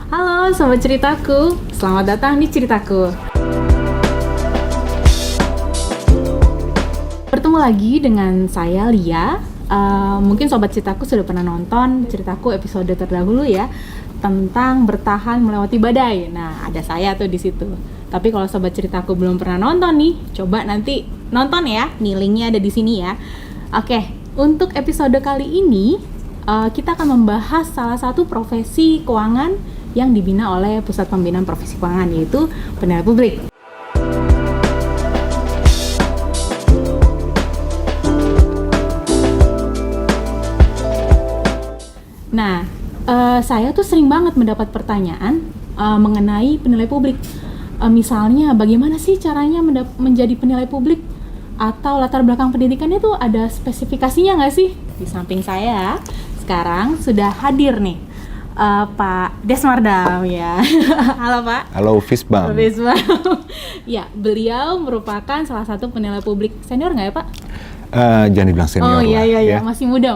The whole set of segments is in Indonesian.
Halo Sobat Ceritaku, selamat datang di Ceritaku. Bertemu lagi dengan saya Lia. Mungkin Sobat Ceritaku sudah pernah nonton Ceritaku episode terdahulu ya, tentang bertahan melewati badai. Nah, ada saya tuh di situ. Tapi kalau Sobat Ceritaku belum pernah nonton nih, coba nanti nonton ya, nih linknya ada di sini ya. Oke, untuk episode kali ini kita akan membahas salah satu profesi keuangan yang dibina oleh Pusat Pembinaan Profesi Keuangan, yaitu penilai publik. Nah, saya tuh sering banget mendapat pertanyaan mengenai penilai publik. Misalnya, bagaimana sih caranya menjadi penilai publik? Atau latar belakang pendidikannya tuh ada spesifikasinya nggak sih? Di samping saya, sekarang sudah hadir nih Pak Desmardam ya. Halo Pak. Halo Fisbam. Ya, beliau merupakan salah satu penilai publik senior nggak ya Pak? Jangan dibilang senior lah. Oh iya, ya. Masih muda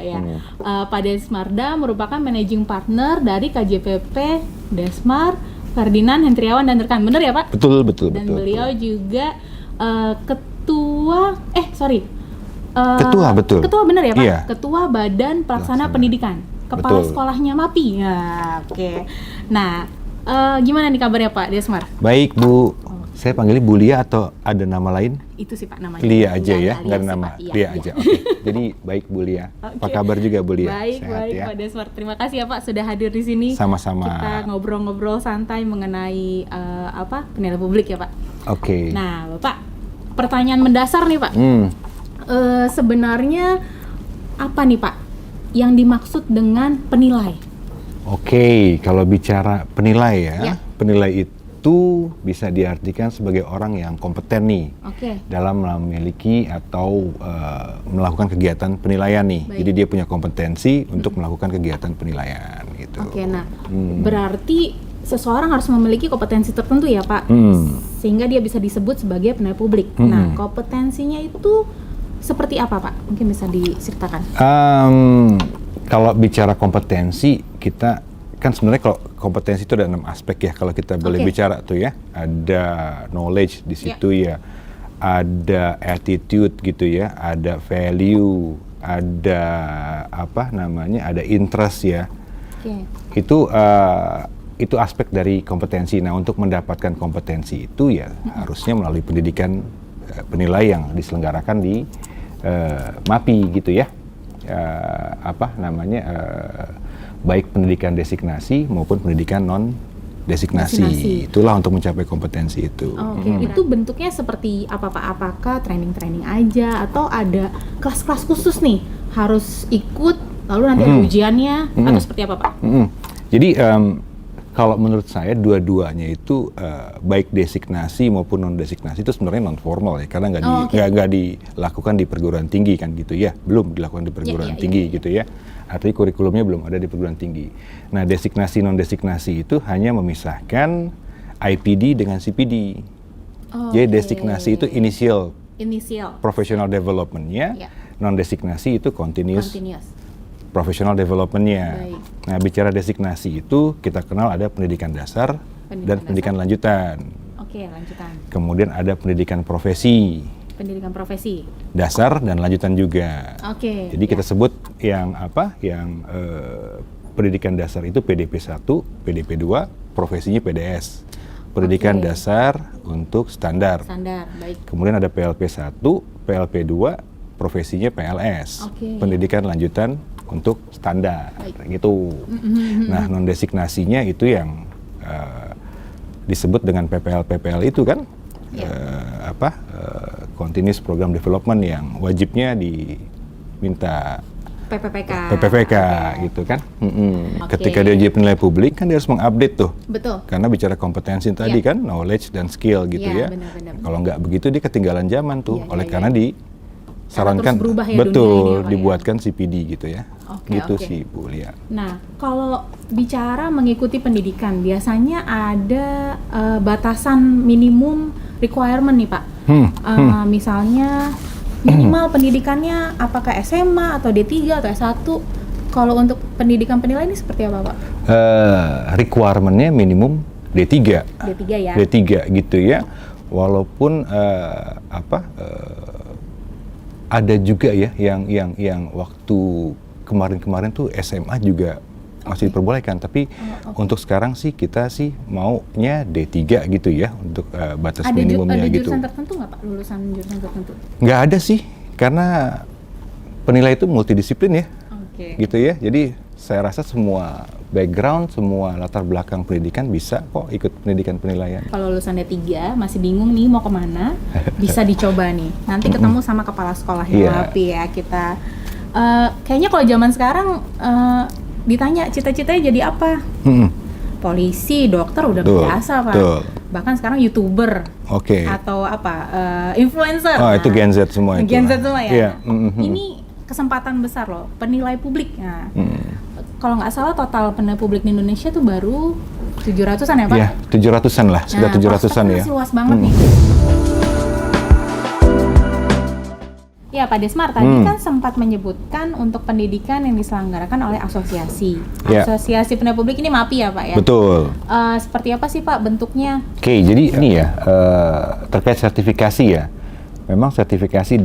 ya. Pak Desmardam merupakan managing partner dari KJPP Desmar, Ferdinand, Hendriawan dan rekan. Bener ya Pak? Betul. Dan beliau juga ketua bener ya Pak? Iya. Ketua Badan Pelaksana Pendidikan. Kepala sekolahnya MAPI. Ya, oke. Nah, gimana nih kabarnya Pak Desmar? Baik Bu. Saya panggilnya Bu Lia atau ada nama lain? Itu sih Pak namanya. Lia aja ya, nggak ada nama. Iya, Lia aja. Oke. Jadi baik Bu Lia. Apa kabar juga Bu Lia? Baik ya? Pak Desmar. Terima kasih ya Pak sudah hadir di sini. Sama-sama. Kita ngobrol-ngobrol santai mengenai penilai publik ya Pak. Oke. Nah, Bapak, pertanyaan mendasar nih Pak. Sebenarnya apa nih Pak yang dimaksud dengan penilai? Oke, kalau bicara penilai ya. Penilai itu bisa diartikan sebagai orang yang kompeten nih dalam memiliki atau melakukan kegiatan penilaian nih. Baik. Jadi dia punya kompetensi untuk melakukan kegiatan penilaian gitu. Oke, nah berarti seseorang harus memiliki kompetensi tertentu ya Pak, sehingga dia bisa disebut sebagai penilai publik. Nah, kompetensinya itu seperti apa Pak? Mungkin bisa diceritakan. Kalau bicara kompetensi, kita kan sebenarnya kalau kompetensi itu ada 6 aspek ya. Kalau kita boleh bicara tuh ya, ada knowledge di situ ya, ada attitude gitu ya, ada value, ada ada interest ya. Itu aspek dari kompetensi. Nah, untuk mendapatkan kompetensi itu ya harusnya melalui pendidikan penilai yang diselenggarakan di MAPI gitu ya. Baik pendidikan designasi maupun pendidikan non designasi. Itulah untuk mencapai kompetensi itu. Itu bentuknya seperti apa Pak? Apakah training aja atau ada kelas-kelas khusus nih harus ikut lalu nanti ada ujiannya atau seperti apa Pak? Jadi kalau menurut saya dua-duanya itu baik designasi maupun non designasi itu sebenarnya non formal ya, karena nggak dilakukan di perguruan tinggi kan gitu ya, belum dilakukan di perguruan tinggi gitu ya, artinya kurikulumnya belum ada di perguruan tinggi. Nah, designasi non designasi itu hanya memisahkan IPD dengan CPD. Jadi designasi itu initial professional development-nya, non designasi itu continuous professional development-nya. Nah, bicara designasi itu kita kenal ada pendidikan dasar dan pendidikan lanjutan. Lanjutan. Kemudian ada pendidikan profesi. Pendidikan profesi. Dasar dan lanjutan juga. Jadi kita sebut yang pendidikan dasar itu PDP 1, PDP 2, profesinya PDS. Pendidikan dasar untuk standar. Baik. Kemudian ada PLP 1, PLP 2, profesinya PLS. Pendidikan lanjutan untuk standar gitu. Nah, non designasinya itu yang disebut dengan PPL itu kan continuous program development yang wajibnya diminta PPPK gitu kan. Ketika dia jadi penilai publik kan dia harus mengupdate tuh. Betul. Karena bicara kompetensi tadi kan knowledge dan skill gitu ya. Kalau nggak begitu dia ketinggalan zaman tuh. Karena disarankan dibuatkan CPD gitu ya. Sih Bu Lia. Nah, kalau bicara mengikuti pendidikan biasanya ada batasan minimum requirement nih Pak. Misalnya minimal pendidikannya apakah SMA atau D3 atau S1 Kalau untuk pendidikan penilaian ini seperti apa Pak? Requirement-nya minimum D3. D3 ya? D3 gitu ya. Walaupun ada juga ya yang waktu kemarin tuh SMA juga masih diperbolehkan, tapi untuk sekarang sih kita sih maunya D3 gitu ya untuk batas minimumnya gitu. Ada jurusan tertentu nggak Pak? Lulusan jurusan tertentu? Nggak ada sih, karena penilai itu multidisiplin ya. Gitu ya, jadi saya rasa semua background, semua latar belakang pendidikan bisa kok ikut pendidikan penilaian. Kalau lulusan D3 masih bingung nih mau kemana, bisa dicoba nih. Nanti ketemu sama kepala sekolah MAPI ya kita. Kayaknya kalau zaman sekarang ditanya cita-citanya jadi apa? Polisi, dokter udah biasa Pak. Bahkan sekarang YouTuber atau influencer. Oh itu Gen Z semua itu. Gen Z semua ya. Ini kesempatan besar loh, penilai publik. Nah, kalau nggak salah total penilai publik di Indonesia tuh baru 700-an ya Pak? Iya, 700-an lah, sudah 700-an ya. Masih luas banget nih. Ya Pak Desmar, tadi kan sempat menyebutkan untuk pendidikan yang diselenggarakan oleh asosiasi. Asosiasi Penilai Publik ini MAPI ya Pak ya? Betul. Seperti apa sih Pak bentuknya? Oke, jadi ini ya, terkait sertifikasi ya. Memang sertifikasi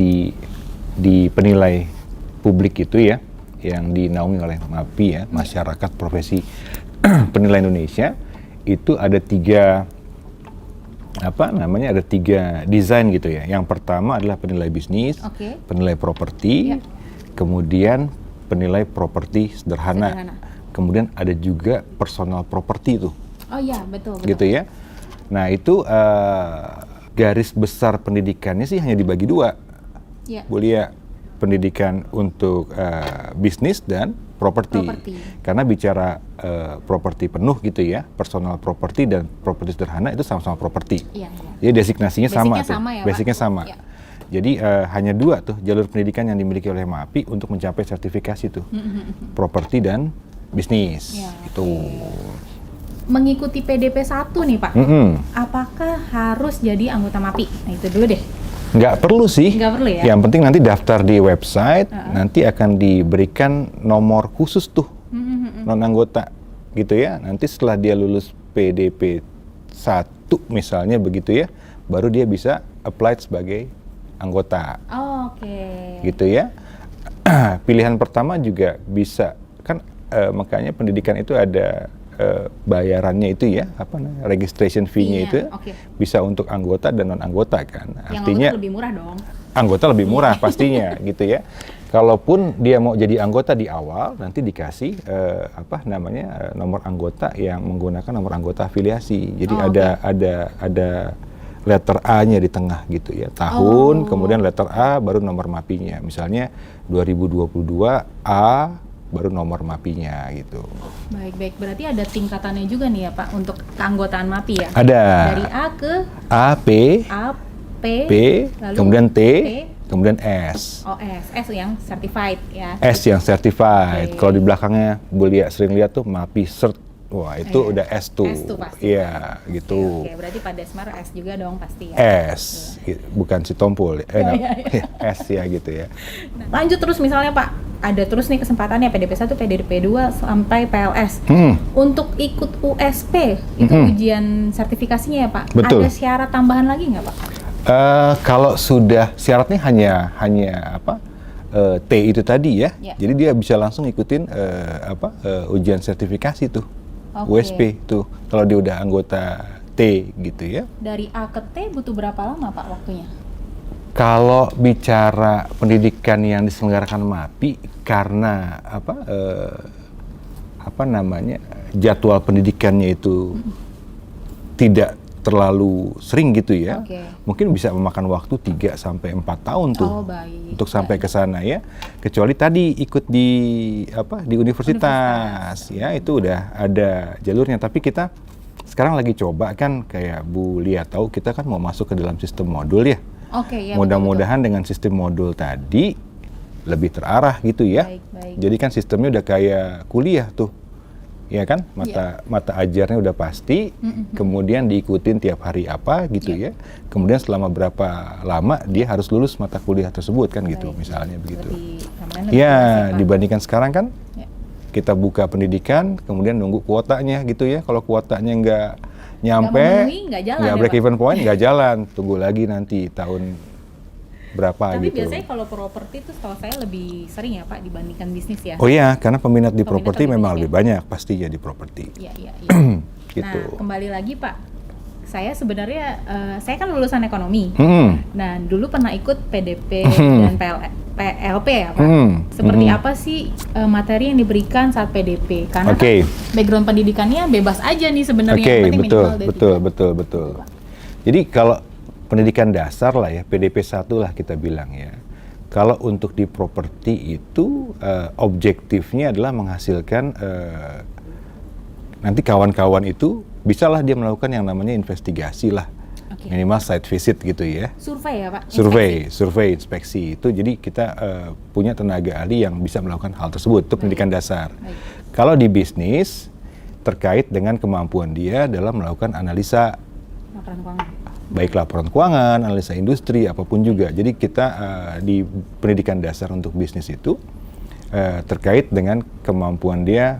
di penilai publik itu ya, yang dinaungi oleh MAPI ya, Masyarakat Profesi Penilai Indonesia, itu ada tiga desain gitu ya. Yang pertama adalah penilai bisnis, penilai properti, kemudian penilai properti sederhana. Kemudian ada juga personal property itu. Oh iya, betul. Gitu ya. Nah itu garis besar pendidikannya sih hanya dibagi dua. Bu Lia, pendidikan untuk bisnis dan properti. Karena bicara properti penuh gitu ya, personal property dan properti sederhana itu sama-sama properti. Jadi designasinya sama tuh. Basicnya sama. Jadi hanya dua tuh jalur pendidikan yang dimiliki oleh MAPI untuk mencapai sertifikasi tuh. Properti dan bisnis. Itu. Mengikuti PDP 1 nih Pak. Apakah harus jadi anggota MAPI? Nah itu dulu deh. Nggak perlu sih. Nggak perlu ya? Yang penting nanti daftar di website, nanti akan diberikan nomor khusus tuh, non-anggota gitu ya. Nanti setelah dia lulus PDP 1 misalnya begitu ya, baru dia bisa apply sebagai anggota. Gitu ya. Pilihan pertama juga bisa, kan makanya pendidikan itu ada bayarannya itu ya, registration fee-nya itu bisa untuk anggota dan non-anggota kan. Artinya lebih murah dong. Anggota lebih murah pastinya gitu ya. Kalaupun dia mau jadi anggota di awal, nanti dikasih nomor anggota yang menggunakan nomor anggota afiliasi. Jadi ada letter A-nya di tengah gitu ya. Tahun, kemudian letter A baru nomor MAPI-nya. Misalnya 2022 A baru nomor MAPI-nya gitu. Baik. Berarti ada tingkatannya juga nih ya Pak untuk keanggotaan MAPI ya? Ada. Dari A ke A, P, lalu kemudian T, kemudian S. S yang certified ya? S yang certified. Kalau di belakangnya Bu Lia sering lihat tuh MAPI Cert. Wah itu udah S tuh. S tuh pasti. Iya gitu. Berarti Pak Desmar S juga dong pasti ya? S, bukan si Tompul. S ya gitu ya. Nah, lanjut terus misalnya Pak, ada terus nih kesempatannya PDP 1, PDP 2 sampai PLS. Untuk ikut USP, itu ujian sertifikasinya ya Pak? Betul. Ada syarat tambahan lagi nggak Pak? Kalau sudah syaratnya hanya T itu tadi ya. Jadi dia bisa langsung ikutin ujian sertifikasi tuh. USP tuh kalau dia udah anggota T gitu ya. Dari A ke T butuh berapa lama Pak waktunya? Kalau bicara pendidikan yang diselenggarakan MAPI karena jadwal pendidikannya itu tidak terlalu sering gitu ya. Mungkin bisa memakan waktu 3 sampai 4 tahun tuh untuk sampai ke sana ya. Kecuali tadi ikut di universitas ya, itu udah ada jalurnya. Tapi kita sekarang lagi coba kan, kayak Bu Lia tahu kita kan mau masuk ke dalam sistem modul ya. Mudah-mudahan dengan sistem modul tadi lebih terarah gitu ya. Jadi kan sistemnya udah kayak kuliah tuh. Ya kan, mata ajarnya udah pasti, kemudian diikutin tiap hari apa gitu ya. Kemudian selama berapa lama dia harus lulus mata kuliah tersebut kan gitu, misalnya begitu. Ya, dibandingkan sekarang kan kita buka pendidikan, kemudian nunggu kuotanya gitu ya. Kalau kuotanya nggak nyampe, nggak break even point, nggak jalan. Tunggu lagi nanti tahun berapa Tapi gitu. biasanya kalau properti itu setahu saya lebih sering ya Pak dibandingkan bisnis ya? Oh iya, karena peminat di properti memang banyak lebih banyak pastinya di properti. Iya. Gitu. Nah, kembali lagi Pak, saya sebenarnya saya kan lulusan ekonomi. Nah, dulu pernah ikut PDP dan PLP ya Pak. Seperti apa sih materi yang diberikan saat PDP? Karena kan background pendidikannya bebas aja nih sebenarnya. Betul. Jadi kalau pendidikan dasar lah ya, PDP 1 lah kita bilang ya. Kalau untuk di properti itu objektifnya adalah menghasilkan nanti kawan-kawan itu bisalah dia melakukan yang namanya investigasi lah. Minimal site visit gitu ya. Survei ya Pak? Survei, inspeksi itu. Jadi kita punya tenaga ahli yang bisa melakukan hal tersebut. Itu pendidikan dasar. Kalau di bisnis, terkait dengan kemampuan dia dalam melakukan analisa. Laporan keuangan. Baik laporan keuangan, analisa industri, apapun juga. Jadi kita di pendidikan dasar untuk bisnis itu terkait dengan kemampuan dia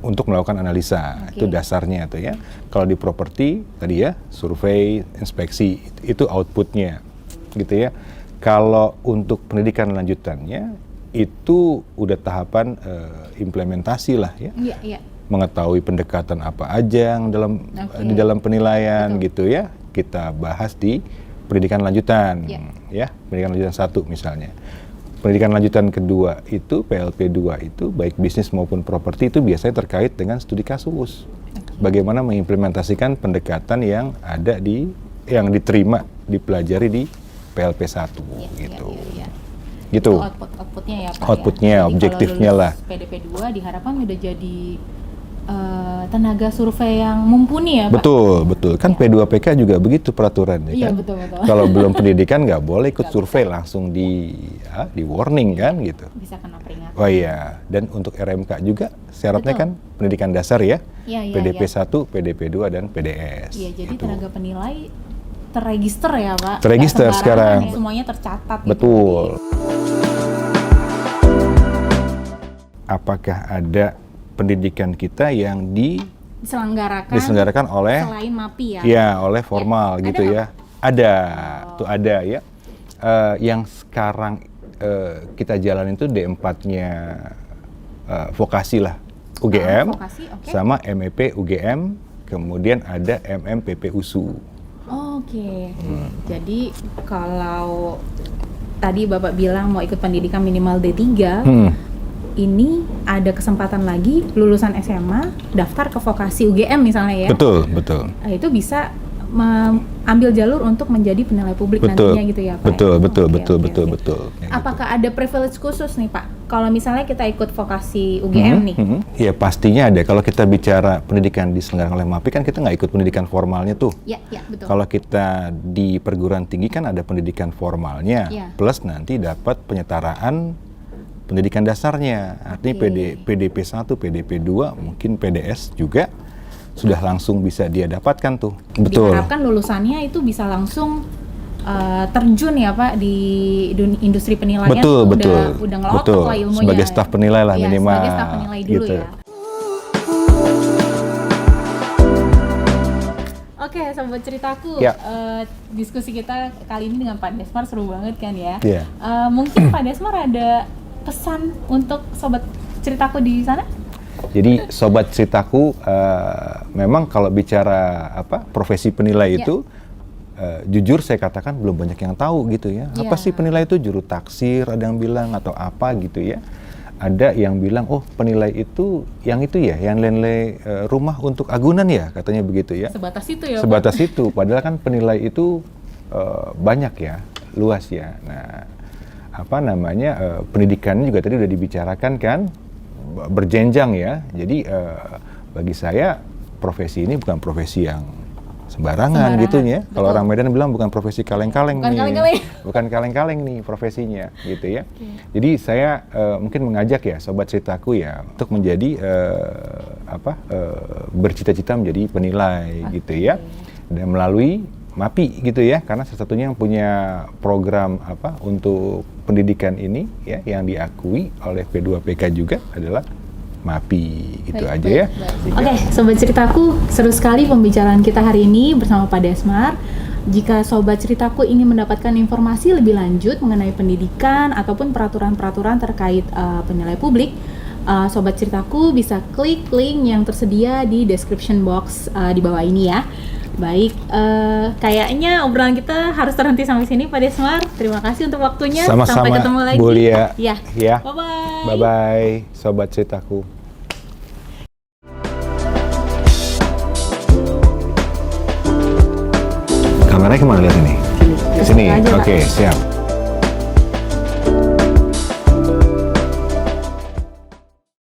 untuk melakukan analisa. Itu dasarnya tuh ya. Kalau di properti tadi ya, survei, inspeksi, itu outputnya gitu ya. Kalau untuk pendidikan lanjutannya itu udah tahapan implementasi lah ya. Iya. Mengetahui pendekatan apa aja yang di dalam penilaian gitu ya. Kita bahas di pendidikan lanjutan ya, pendidikan lanjutan 1 misalnya. Pendidikan lanjutan kedua itu PLP 2 itu baik bisnis maupun properti itu biasanya terkait dengan studi kasus. Bagaimana mengimplementasikan pendekatan yang ada yang diterima, dipelajari di PLP 1 gitu. Gitu. Itu outputnya ya Pak. Outputnya, objektifnya lah. PDP 2 diharapkan udah jadi tenaga survei yang mumpuni ya Pak? Betul. Kan P2PK juga begitu peraturan ya kan? Betul. Kalau belum pendidikan nggak boleh ikut survei, langsung di warning kan gitu. Bisa kena peringatan. Oh iya, dan untuk RMK juga syaratnya kan pendidikan dasar ya? PDP 1, PDP 2 dan PDS. Iya, jadi tenaga penilai terregister ya Pak? Terregister sekarang. Semuanya tercatat. Betul. Apakah ada pendidikan kita yang diselenggarakan oleh selain MAPI ya? Iya, oleh formal gitu ya. Ada, tuh ada ya. Yang sekarang kita jalan itu D4-nya vokasi lah, UGM, sama MEP UGM, kemudian ada MMPP USU. Jadi kalau tadi Bapak bilang mau ikut pendidikan minimal D3, ini ada kesempatan lagi lulusan SMA daftar ke vokasi UGM misalnya ya. Betul. Itu bisa ambil jalur untuk menjadi penilai publik nantinya gitu ya Pak. Betul. Apakah ada privilege khusus nih Pak? Kalau misalnya kita ikut vokasi UGM nih? Ya pastinya ada. Kalau kita bicara pendidikan diselenggarakan oleh MAPI kan kita nggak ikut pendidikan formalnya tuh. Iya, betul. Kalau kita di perguruan tinggi kan ada pendidikan formalnya, plus nanti dapat penyetaraan pendidikan dasarnya. Artinya PDP 1, PDP 2, mungkin PDS juga sudah langsung bisa dia dapatkan tuh. Betul. Diharapkan lulusannya itu bisa langsung terjun ya Pak di industri penilaian. Udah ngelotok lah ilmunya. Sebagai staf penilai lah minimal. Sebagai staf penilai dulu gitu. Ya. Oke, sobat ceritaku, diskusi kita kali ini dengan Pak Desmar seru banget kan ya. Mungkin Pak Desmar ada pesan untuk sobat ceritaku di sana? Jadi sobat ceritaku, memang kalau bicara profesi penilai itu, jujur saya katakan belum banyak yang tahu gitu ya. Apa sih penilai itu? Juru taksir ada yang bilang atau apa gitu ya. Ada yang bilang, oh penilai itu ya, yang nilai rumah untuk agunan ya, katanya begitu ya. Sebatas itu ya Sebatas Pak? Itu, padahal kan penilai itu banyak ya, luas ya. Nah, pendidikannya juga tadi udah dibicarakan kan, berjenjang ya. Jadi bagi saya profesi ini bukan profesi yang sembarangan gitu ya. Kalau orang Medan bilang bukan profesi kaleng-kaleng nih. Bukan kaleng-kaleng nih profesinya gitu ya. Jadi saya mungkin mengajak ya sobat ceritaku ya untuk menjadi bercita-cita menjadi penilai gitu ya. Dan melalui MAPI gitu ya, karena salah satunya yang punya program untuk pendidikan ini ya yang diakui oleh P2PK juga adalah MAPI, gitu Baik, aja baik, ya. Oke, Sobat Ceritaku, seru sekali pembicaraan kita hari ini bersama Pak Desmar. Jika Sobat Ceritaku ingin mendapatkan informasi lebih lanjut mengenai pendidikan ataupun peraturan-peraturan terkait penilai publik, Sobat Ceritaku bisa klik link yang tersedia di description box di bawah ini ya. Baik, kayaknya obrolan kita harus terhenti sampai sini Pak Desmar. Terima kasih untuk waktunya. Sama-sama, Sampai ketemu lagi. Bu Lia. Ya. Ya. Bye-bye. Bye-bye, Sobat Ceritaku. Kameranya kemana lihat ini? Sini. Sini, Aja, Pak. oke, siap.